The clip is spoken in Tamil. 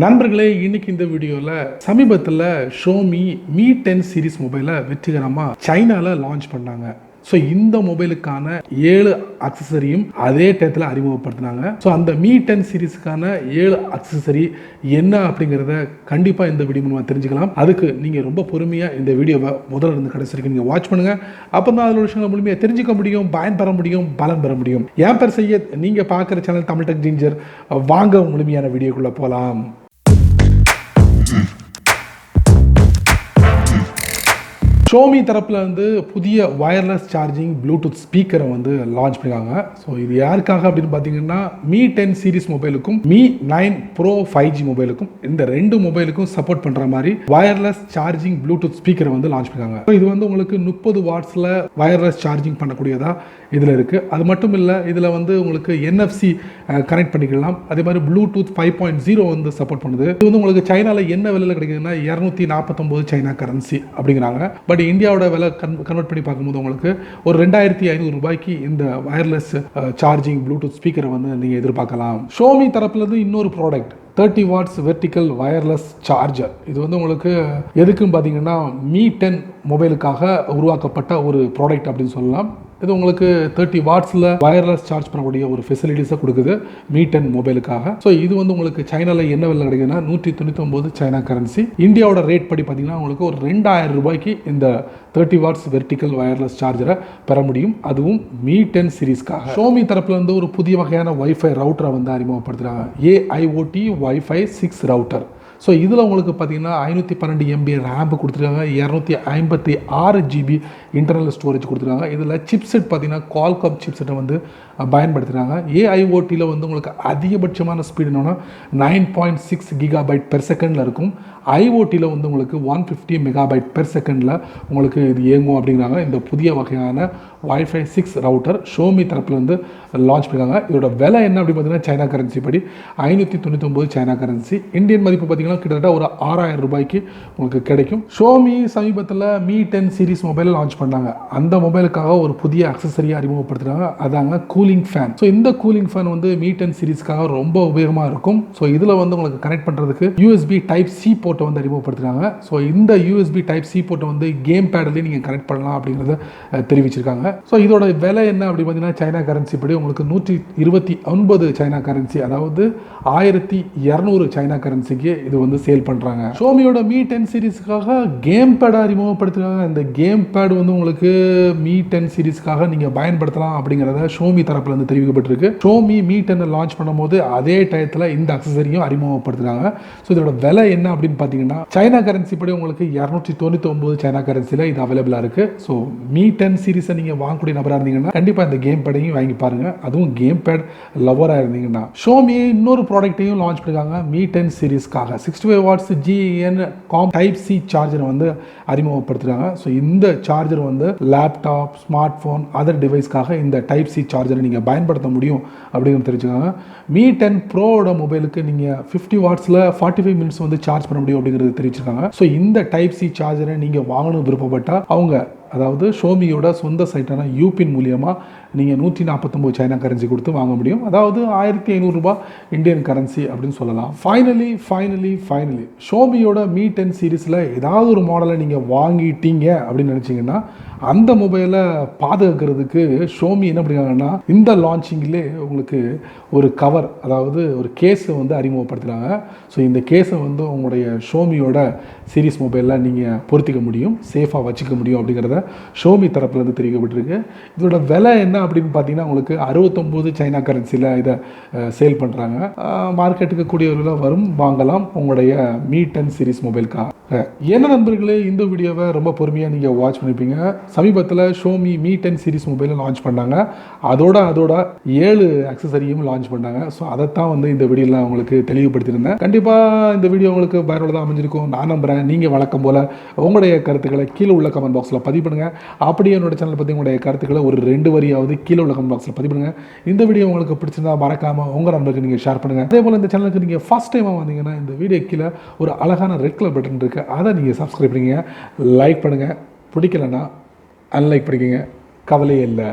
நண்பர்களே, இன்னைக்கு இந்த வீடியோவில் சமீபத்தில் ஷோமி Mi 10 சீரிஸ் மொபைலை வெற்றிகரமாக சைனாவில் லான்ச் பண்ணாங்க. ஸோ இந்த மொபைலுக்கான 7 அக்சசரியும் அதே டயத்தில் அறிமுகப்படுத்தினாங்க. ஸோ அந்த Mi 10 சீரிஸுக்கான 7 அக்சசரி என்ன அப்படிங்கிறத கண்டிப்பாக இந்த வீடியோ மூலமாக தெரிஞ்சுக்கலாம். அதுக்கு நீங்கள் ரொம்ப பொறுமையாக இந்த வீடியோவை முதல்ல இருந்து கடைசி வரைக்கும் நீங்கள் வாட்ச் பண்ணுங்கள். அப்போ தான் அதில் விஷயங்களை முழுமையாக தெரிஞ்சுக்க முடியும், பயன் பெற முடியும், பலன் பெற முடியும். என் பேர் சையத், நீங்கள் பார்க்குற சேனல் தமிழ் டெக் ஜிஞ்சர். வாங்க முழுமையான வீடியோக்குள்ளே போகலாம். ஷோமி தரப்பில் வந்து புதிய வயர்லெஸ் சார்ஜிங் ப்ளூடூத் ஸ்பீக்கரை வந்து லான்ச் பண்ணியிருக்காங்க. ஸோ இது யாருக்காக அப்படின்னு பார்த்தீங்கன்னா Mi 10 சீரிஸ் மொபைலுக்கும் Mi 9 Pro 5G மொபைலுக்கும் இந்த ரெண்டு மொபைலுக்கும் சப்போர்ட் பண்ணுற மாதிரி வயர்லெஸ் சார்ஜிங் ப்ளூடூத் ஸ்பீக்கரை வந்து லான்ச் பண்ணியிருக்காங்க. ஸோ இது வந்து உங்களுக்கு 30 வாட்ஸில் வயர்லெஸ் சார்ஜிங் பண்ணக்கூடியதாக இதில் இருக்குது. அது மட்டும் இல்லை, இதில் வந்து உங்களுக்கு NFC கனெக்ட் பண்ணிக்கலாம். அதே மாதிரி ப்ளூடூத் 5.0 வந்து சப்போர்ட் பண்ணுது. இது வந்து உங்களுக்கு சைனாவில் என்ன விலையில் கிடைக்குதுன்னா 249 சைனா கரன்சி அப்படிங்கிறாங்க. பட் இந்தியாவோட விலை கன்வெர்ட் பண்ணி பார்க்கும்போது உங்களுக்கு ஒரு 2500 ரூபாய்க்கு இந்த வயர்லெஸ் சார்ஜிங் ப்ளூடூத் ஸ்பீக்கரை வந்து நீங்கள் எதிர்பார்க்கலாம். ஷோமி தரப்புலேருந்து இன்னொரு product 30 watts vertical wireless charger. இது வந்து உங்களுக்கு எதுக்குன்னு பார்த்தீங்கன்னா Mi 10 மொபைலுக்காக உருவாக்கப்பட்ட ஒரு ப்ராடக்ட் அப்படின்னு சொல்லலாம். இது உங்களுக்கு 30 வாட்ஸில் வயர்லெஸ் சார்ஜ் பண்ணக்கூடிய ஒரு ஃபெசிலிட்டிஸை கொடுக்குது Mi 10 மொபைலுக்காக. ஸோ இது வந்து உங்களுக்கு சைனாவில் என்ன விலை கிடைக்குதுன்னா 199 சைனா கரன்சி. இந்தியாவோட ரேட் படி பார்த்தீங்கன்னா உங்களுக்கு ஒரு 2000 ரூபாய்க்கு இந்த 30 வாட்ஸ் வெர்டிக்கல் வயர்லெஸ் சார்ஜரை பெற முடியும். அதுவும் Mi 10 சீரிஸ்க்காக. ஷோமி தரப்புல இருந்து ஒரு புதிய வகையான வைஃபை ரவுட்டரை வந்து அறிமுகப்படுத்துகிறாங்க. AIoT Wi-Fi 6 router. ஸோ இதில் உங்களுக்கு பார்த்தீங்கன்னா 512 MB ரேம்பு கொடுத்துருக்காங்க, 256 GB இன்டர்னல் ஸ்டோரேஜ் கொடுத்துருக்காங்க. இதில் சிப்செட் பார்த்தீங்கன்னா Qualcomm சிப்செட்டை வந்து பயன்படுத்துகிறாங்க. AIoTயில் வந்து உங்களுக்கு அதிகபட்சமான ஸ்பீடு என்னன்னா 9.6 GB/s இருக்கும். IoTயில் வந்து உங்களுக்கு 150 MB/s உங்களுக்கு இது இயங்கும் அப்படிங்கிறாங்க. இந்த புதிய வகையான Wi-Fi 6 ரவுட்டர் ஷோமி தரப்புலேருந்து லான்ச் பண்ணியிருக்காங்க. இதோட விலை என்ன அப்படின்னு பார்த்தீங்கன்னா சைனா கரன்சி படி 599 சைனா கரன்சி. இந்தியன் மதிப்பு பார்த்தீங்கன்னா கிட்டத்தட்ட ஒரு 6000 ரூபாய்க்கு உங்களுக்கு கிடைக்கும். ஷோமி சமீபத்தில் Mi 10 சீரிஸ் மொபைலை லான்ச் பண்ணாங்க. அந்த மொபைலுக்காக ஒரு புதிய அக்சசரியை அறிமுகப்படுத்துகிறாங்க. அதாங்க கூலிங் ஃபேன். ஸோ இந்த கூலிங் ஃபேன் வந்து Mi 10 சீரிஸ்க்காக ரொம்ப உபயோகமாக இருக்கும். ஸோ இதில் வந்து உங்களுக்கு கனெக்ட் பண்ணுறதுக்கு USB Type-C போர்ட்டை வந்து அறிமுகப்படுத்துகிறாங்க. ஸோ இந்த USB Type-C போர்ட்டை வந்து கேம் பேட்லேயே நீங்கள் கனெக்ட் பண்ணலாம் அப்படிங்கிறத தெரிவிச்சிருக்காங்க. ஸோ இதோட விலை என்ன அப்படி பார்த்தீங்கன்னா சைனா கரன்சி படி உங்களுக்கு 129 சைனா கரன்சி, அதாவது 1200 சைனா கரன்சிக்கு இது வந்து சேல் பண்ணுறாங்க. ஷோமியோட Mi 10 சீரிஸ்க்காக கேம் பேட் அறிமுகப்படுத்துகிறாங்க. இந்த கேம் பேட் வந்து உங்களுக்கு Mi 10 சீரிஸ்க்காக நீங்கள் பயன்படுத்தலாம் அப்படிங்கிறத ஷோமி தரப்புல இருந்து தெரிவிக்கப்பட்டிருக்கு. ஷோமி Mi 10 லான்ச் பண்ணும்போது அதே டயத்தில் இந்த அக்சசரியும் அறிமுகப்படுத்துகிறாங்க. ஸோ இதோட விலை என்ன அப்படின்னு பார்த்தீங்கன்னா சைனா கரன்சி படி உங்களுக்கு 299 சைனா கரன்சியில் இது அவைலபிளாக இருக்குது. ஸோ Mi 10 சீரிஸை நீங்கள் வாங்கக்கூடிய நபராக இருந்தீங்கன்னா கண்டிப்பாக இந்த கேம் பேடையும் வாங்கி பாருங்க. அதுவும் கேம் பேட் லவராக இருந்தீங்கன்னா. ஷோமி இன்னொரு ப்ராடக்ட்டையும் லான்ச் பண்ணிருக்காங்க Mi 10 சீரிஸ்க்காக 65 வாட்ஸ் GN Type-C சார்ஜர் வந்து அறிமுகப்படுத்துகிறாங்க. ஸோ இந்த சார்ஜர் வந்து லேப்டாப், ஸ்மார்ட் ஃபோன், அதர் டிவைஸ்க்காக இந்த Type-C சார்ஜரை நீங்கள் பயன்படுத்த முடியும் அப்படின்னு தெரிஞ்சுக்காங்க. Mi 10 Proவோட மொபைலுக்கு நீங்கள் 50 வாட்ஸில் 45 மினிட்ஸ் வந்து சார்ஜ் பண்ண முடியும் அப்படிங்கிறது தெரிவிச்சிருக்காங்க. ஸோ இந்த Type-C சார்ஜரை நீங்கள் வாங்கணும் விருப்பப்பட்டால் அவங்க, அதாவது ஷோமியோட சொந்த சைட்டான யூபின் மூலியமாக நீங்கள் 149 சைனா கரன்சி கொடுத்து வாங்க முடியும். அதாவது 1500 ரூபாய் இந்தியன் கரன்சி அப்படின்னு சொல்லலாம். ஃபைனலி ஷோமியோட Mi 10 சீரிஸில் ஏதாவது ஒரு மாடலை நீங்கள் வாங்கிட்டீங்க அப்படின்னு நினச்சிங்கன்னா அந்த மொபைலை பாதுகாக்கிறதுக்கு ஷோமி என்ன பண்ணிருக்காங்கன்னா இந்த லான்ச்சிங்லே உங்களுக்கு ஒரு கவர், அதாவது ஒரு கேஸை வந்து அறிமுகப்படுத்துகிறாங்க. ஸோ இந்த கேஸை வந்து உங்களுடைய ஷோமியோட சீரிஸ் மொபைலில் நீங்கள் பொருத்திக்க முடியும், சேஃபாக வச்சுக்க முடியும் அப்படிங்கிறத ஷோமி தரப்புலேருந்து தெரிவிக்கப்பட்டிருக்கு. இதோட விலை என்ன அப்படின்னு பார்த்தீங்கன்னா உங்களுக்கு 69 சைனா கரன்சியில் இதை சேல் பண்ணுறாங்க. மார்க்கெட்டுக்கு கூடியவர்களாக வரும், வாங்கலாம் உங்களுடைய Mi 10 சீரிஸ் மொபைலுக்காக. என்ன நண்பர்களே, இந்த வீடியோவை ரொம்ப பொறுமையாக நீங்கள் வாட்ச் பண்ணிப்பீங்க. சமீபத்தில் ஷோமி Mi 10 சீரிஸ் மொபைலை லான்ச் பண்ணாங்க. அதோட 7 அக்சசரியும் லான்ச் பண்ணாங்க. ஸோ அதைத்தான் வந்து இந்த வீடியோவில் உங்களுக்கு தெளிவுபடுத்தியிருந்தேன். கண்டிப்பாக இந்த வீடியோ உங்களுக்கு பயனுள்ளதாக அமைஞ்சிருக்கும் நான் நம்புகிறேன். நீங்கள் வழக்கம் போல் உங்களுடைய கருத்துக்களை கீழே உள்ள கமெண்ட் பாக்ஸில் பதிவு பண்ணுங்கள். அப்படியே என்னோட சேனல் பற்றி உங்களுடைய கருத்துக்களை ஒரு 2 வரியாவது கீழே உள்ள கமெண்ட் பாக்ஸில் பதிவு பண்ணுங்கள். இந்த வீடியோ உங்களுக்கு பிடிச்சிருந்தா மறக்காமல் உங்கள் நண்பருக்கு நீங்கள் ஷேர் பண்ணுங்கள். அதே போல் இந்த சேனலுக்கு நீங்கள் ஃபஸ்ட் டைமாக வந்தீங்கன்னா இந்த வீடியோ கீழே ஒரு அழகான ரெட் கலர் பட்டன் இருக்குது, அதை நீங்கள் சப்ஸ்கிரைப் பண்ணுங்கள், லைக் பண்ணுங்கள். பிடிக்கலன்னா அன்லைக் பண்ணிக்கங்க, கவலையே இல்லை.